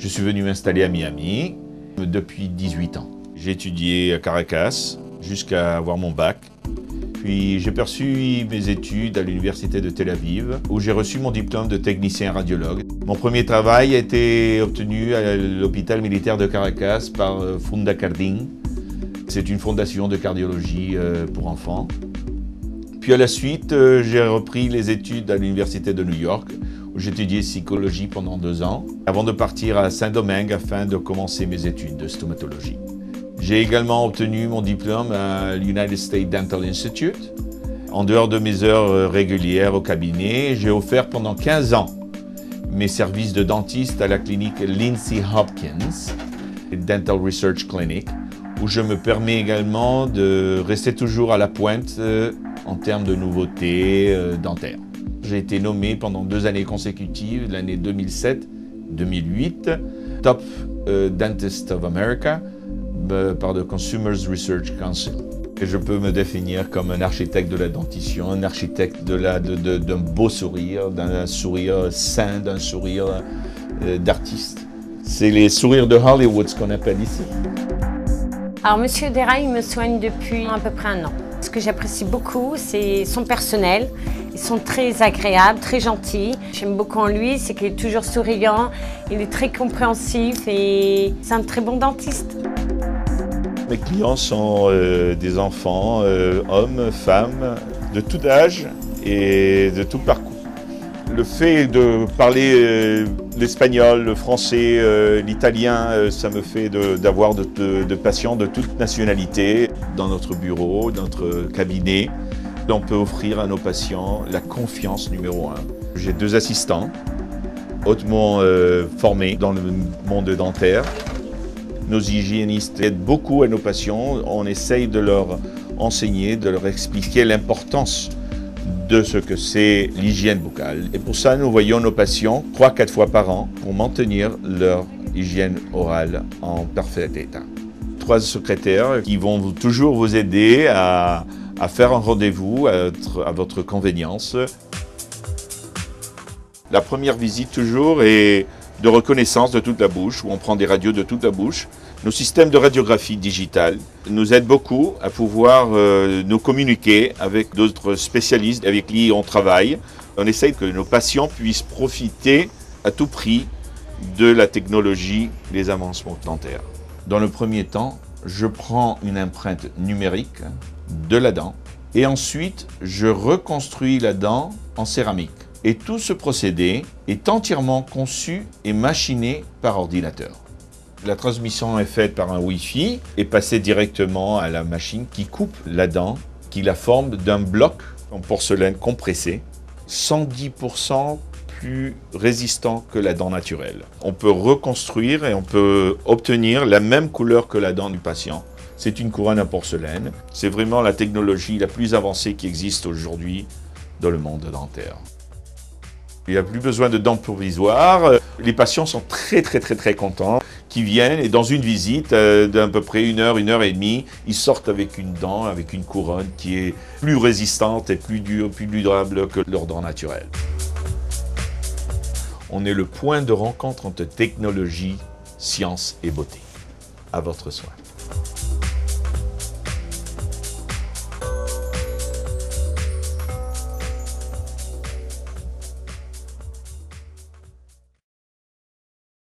Je suis venu m'installer à Miami depuis 18 ans. J'ai étudié à Caracas jusqu'à avoir mon bac. Puis j'ai poursuivi mes études à l'université de Tel Aviv, où j'ai reçu mon diplôme de technicien radiologue. Mon premier travail a été obtenu à l'hôpital militaire de Caracas par Funda Cardin. C'est une fondation de cardiologie pour enfants. Puis à la suite, j'ai repris les études à l'université de New York, où j'ai étudié psychologie pendant 2 ans, avant de partir à Saint-Domingue afin de commencer mes études de stomatologie. J'ai également obtenu mon diplôme à l'United States Dental Institute. En dehors de mes heures régulières au cabinet, j'ai offert pendant 15 ans mes services de dentiste à la clinique Lindsay Hopkins, Dental Research Clinic, où je me permets également de rester toujours à la pointe en termes de nouveautés dentaires. J'ai été nommé pendant 2 années consécutives, l'année 2007-2008, Top Dentist of America par le Consumers Research Council. Et je peux me définir comme un architecte de la dentition, un architecte d'un beau sourire, d'un sourire sain, d'un sourire d'artiste. C'est les sourires de Hollywood, ce qu'on appelle ici. Alors, Monsieur Dera, il me soigne depuis à peu près 1 an. Ce que j'apprécie beaucoup, c'est son personnel. Ils sont très agréables, très gentils. J'aime beaucoup en lui, c'est qu'il est toujours souriant, il est très compréhensif et c'est un très bon dentiste. Mes clients sont des enfants, hommes, femmes, de tout âge et de tout parcours. Le fait de parler l'espagnol, le français, l'italien, ça me fait d'avoir de patients de toute nationalité dans notre bureau, notre cabinet. On peut offrir à nos patients la confiance numéro 1. J'ai 2 assistants hautement formés dans le monde dentaire. Nos hygiénistes aident beaucoup à nos patients. On essaye de leur enseigner, de leur expliquer l'importance de ce que c'est l'hygiène buccale. Et pour ça, nous voyons nos patients 3-4 fois par an pour maintenir leur hygiène orale en parfait état. 3 secrétaires qui vont toujours vous aider à faire un rendez-vous à votre convenience. La première visite toujours est de reconnaissance de toute la bouche, où on prend des radios de toute la bouche. Nos systèmes de radiographie digitale nous aident beaucoup à pouvoir nous communiquer avec d'autres spécialistes avec qui on travaille. On essaye que nos patients puissent profiter à tout prix de la technologie des avancements dentaires. Dans le premier temps, je prends une empreinte numérique de la dent et ensuite je reconstruis la dent en céramique. Et tout ce procédé est entièrement conçu et machiné par ordinateur. La transmission est faite par un Wi-Fi et passée directement à la machine qui coupe la dent, qui la forme d'un bloc en porcelaine compressé, 110% plus résistant que la dent naturelle. On peut reconstruire et on peut obtenir la même couleur que la dent du patient. C'est une couronne en porcelaine. C'est vraiment la technologie la plus avancée qui existe aujourd'hui dans le monde dentaire. Il n'y a plus besoin de dents provisoires. Les patients sont très contents qui viennent et dans une visite d'à peu près 1 heure, 1 heure et demie, ils sortent avec une dent, avec une couronne qui est plus résistante et plus dure, plus durable que leurs dents naturelles. On est le point de rencontre entre technologie, science et beauté. À votre soin.